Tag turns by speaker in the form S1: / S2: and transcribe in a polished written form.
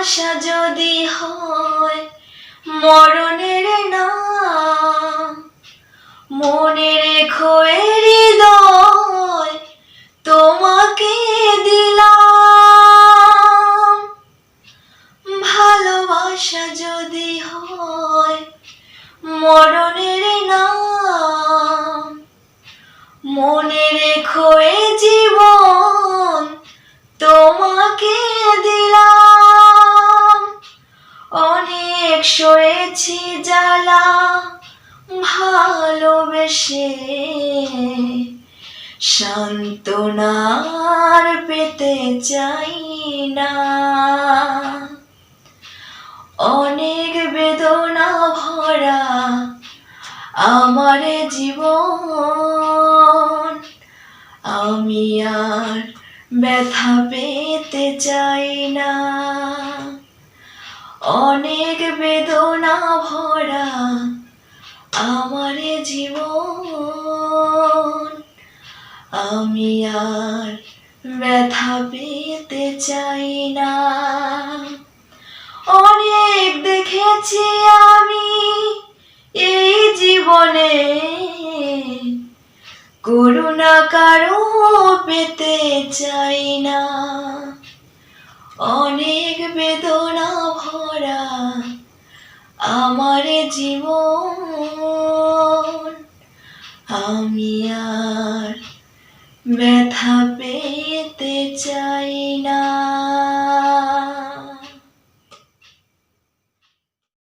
S1: ভালোবাসা যদি হয় মরণের নাম, মনে রেখো এ হৃদয় তোমাকে দিলাম। ভালোবাসা যদি হয় মরণের নাম, মনে রেখো এ জীবন তোমাকে দিলাম। অনেক সয়েছি জ্বালা ভালোবেসে, সান্ত্বনার পেতে চাই না। অনেক বেদনা ভরা আমার জীবন, আমি আর ব্যথা পেতে চাই না। অনেক বেদনা ভরা আমার জীবন, আমি আর ব্যথা পেতে চাই না। অনেক দেখেছি আমি এই জীবনে, করুণা কারো পেতে চাই না। অনেক বেদনা ভরা আমার জীবন, আমি আর ব্যথা পেতে চাই না।